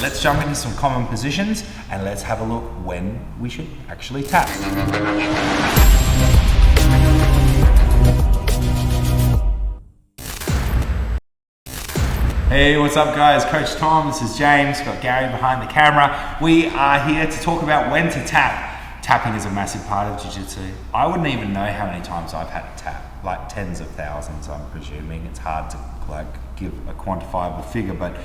let's jump into some common positions and let's have a look when we should actually tap. Hey, what's up guys? Coach Tom, this is James, got Gary behind the camera. We are here to talk about when to tap. Tapping is a massive part of Jiu-Jitsu. I wouldn't even know how many times I've had to tap, like tens of thousands I'm presuming. It's hard to give a quantifiable figure, but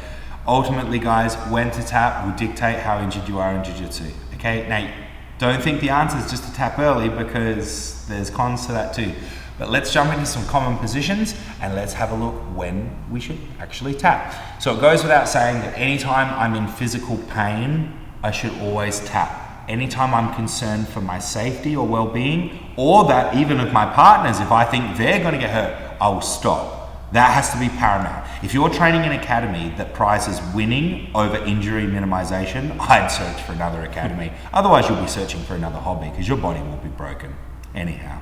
ultimately guys, when to tap will dictate how injured you are in Jiu-Jitsu. Okay, now don't think the answer is just to tap early because there's cons to that too. But let's jump into some common positions and let's have a look when we should actually tap. So it goes without saying that anytime I'm in physical pain, I should always tap. Anytime I'm concerned for my safety or well-being, or that even of my partners, if I think they're gonna get hurt, I will stop. That has to be paramount. If you're training in an academy that prizes winning over injury minimization, I'd search for another academy. Otherwise you'll be searching for another hobby because your body will be broken anyhow.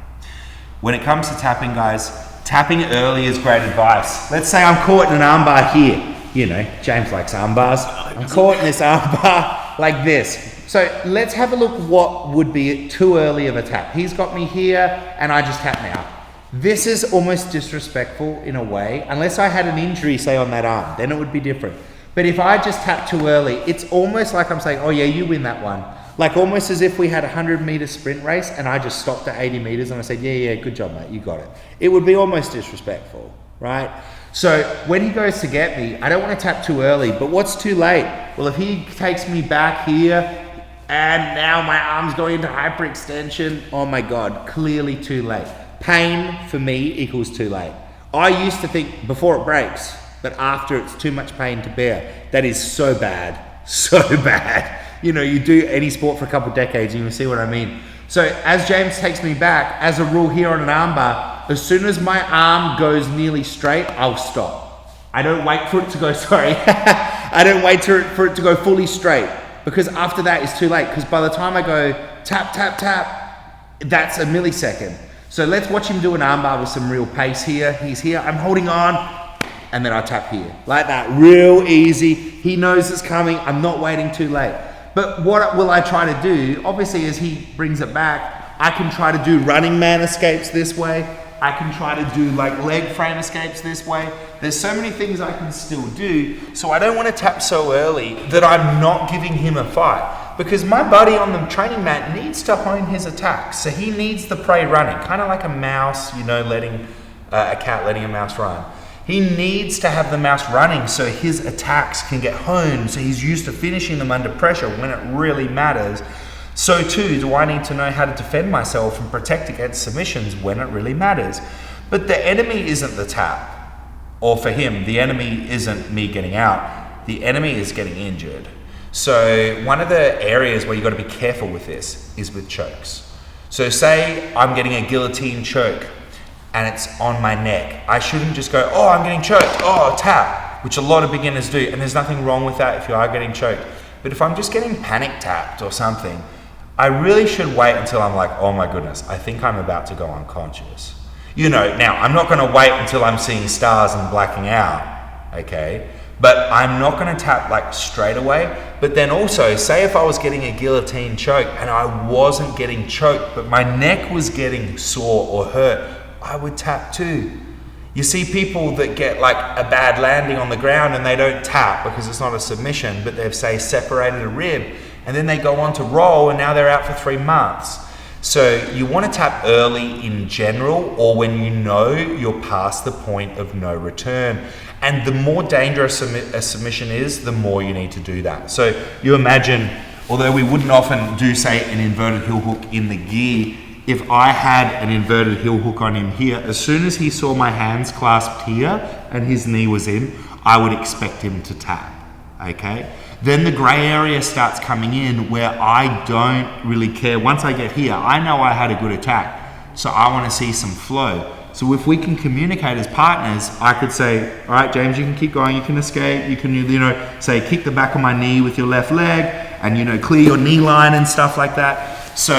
When it comes to tapping, guys, tapping early is great advice. Let's say I'm caught in an armbar here. You know, James likes armbars. I'm caught in this armbar like this. So let's have a look what would be too early of a tap. He's got me here and I just tap now. This is almost disrespectful in a way, unless I had an injury, say on that arm, then it would be different. But if I just tap too early, it's almost like I'm saying, oh yeah, you win that one. Like almost as if we had a 100-meter sprint race and I just stopped at 80 meters and I said, yeah, good job, mate, you got it. It would be almost disrespectful, right? So when he goes to get me, I don't want to tap too early, but what's too late? Well, if he takes me back here and now my arm's going into hyperextension, oh my God, clearly too late. Pain for me equals too late. I used to think before it breaks, but after it's too much pain to bear. That is so bad, so bad. You know, you do any sport for a couple of decades and you see what I mean. So as James takes me back, as a rule here on an armbar, as soon as my arm goes nearly straight, I'll stop. I don't wait for it to go, I don't wait for it to go fully straight because after that it's too late because by the time I go tap, tap, tap, that's a millisecond. So let's watch him do an armbar with some real pace here. He's here, I'm holding on, and then I tap here. Like that, real easy. He knows it's coming, I'm not waiting too late. But what will I try to do? Obviously, as he brings it back, I can try to do running man escapes this way. I can try to do like leg frame escapes this way. There's so many things I can still do. So I don't want to tap so early that I'm not giving him a fight. Because my buddy on the training mat needs to hone his attacks. So he needs the prey running, kind of like a mouse, you know, letting a cat letting a mouse run. He needs to have the mouse running so his attacks can get honed, so he's used to finishing them under pressure when it really matters. So too do I need to know how to defend myself and protect against submissions when it really matters. But the enemy isn't the tap, or for him, the enemy isn't me getting out. The enemy is getting injured. So one of the areas where you've got to be careful with this is with chokes. So say I'm getting a guillotine choke and it's on my neck. I shouldn't just go, oh, I'm getting choked, oh, tap, which a lot of beginners do, and there's nothing wrong with that if you are getting choked. But if I'm just getting panic tapped or something, I really should wait until I'm like, oh my goodness, I think I'm about to go unconscious. You know, now, I'm not gonna wait until I'm seeing stars and blacking out, okay? But I'm not gonna tap like straight away. But then also, say if I was getting a guillotine choke and I wasn't getting choked, but my neck was getting sore or hurt, I would tap too. You see people that get like a bad landing on the ground and they don't tap because it's not a submission, but they've say separated a rib and then they go on to roll and now they're out for 3 months. So you want to tap early in general or when you know you're past the point of no return. And the more dangerous a submission is, the more you need to do that. So you imagine, although we wouldn't often do say an inverted heel hook in the gi, if I had an inverted heel hook on him here, as soon as he saw my hands clasped here and his knee was in, I would expect him to tap, okay? Then the gray area starts coming in where I don't really care. Once I get here, I know I had a good attack, so I want to see some flow. So if we can communicate as partners, I could say, all right, James, you can keep going, you can escape, you can, you know, say, kick the back of my knee with your left leg and, you know, clear your knee line and stuff like that. So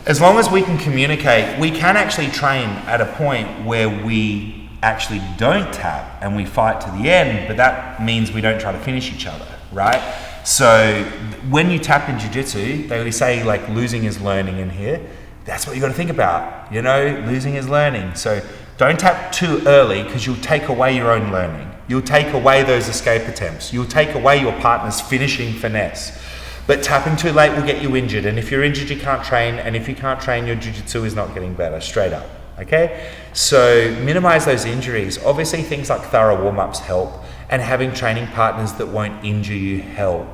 as long as we can communicate, we can actually train at a point where we actually don't tap and we fight to the end, but that means we don't try to finish each other. right? So when you tap in jiu-jitsu, they always say like losing is learning in here. That's what you got to think about, you know, losing is learning. So don't tap too early because you'll take away your own learning. You'll take away those escape attempts. You'll take away your partner's finishing finesse. But tapping too late will get you injured. And if you're injured, you can't train. And if you can't train, your jiu-jitsu is not getting better, straight up, okay? So minimize those injuries. Obviously, things like thorough warm-ups help. And having training partners that won't injure you help.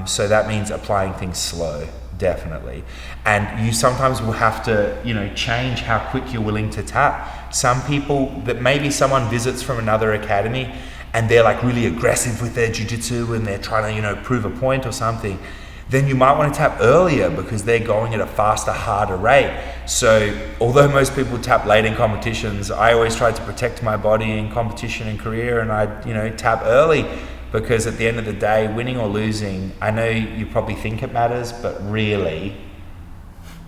So that means applying things slow, definitely. And you sometimes will have to, you know, change how quick you're willing to tap. Some people, that maybe someone visits from another academy and they're like really aggressive with their jiu-jitsu and they're trying to, you know, prove a point or something, then you might want to tap earlier because they're going at a faster, harder rate. So although most people tap late in competitions, I always try to protect my body in competition and career, and I, you know, tap early because at the end of the day, winning or losing, I know you probably think it matters, but really,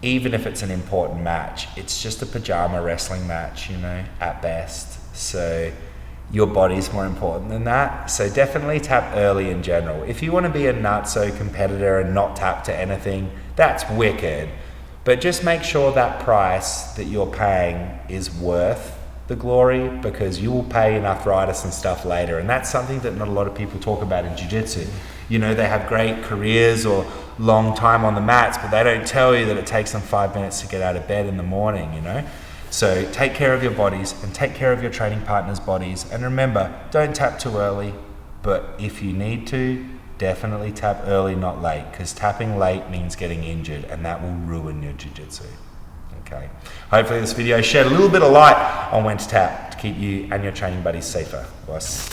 even if it's an important match, it's just a pajama wrestling match, you know, at best. So your body's more important than that. So definitely tap early in general. If you want to be a nutso competitor and not tap to anything, that's wicked. But just make sure that price that you're paying is worth the glory, because you will pay in arthritis and stuff later. And that's something that not a lot of people talk about in jiu-jitsu. You know, they have great careers or long time on the mats, but they don't tell you that it takes them 5 minutes to get out of bed in the morning, you know? So take care of your bodies and take care of your training partners' bodies. And remember, don't tap too early, but if you need to, definitely tap early, not late, because tapping late means getting injured, and that will ruin your jiu-jitsu. Okay. Hopefully this video shed a little bit of light on when to tap to keep you and your training buddies safer, boss.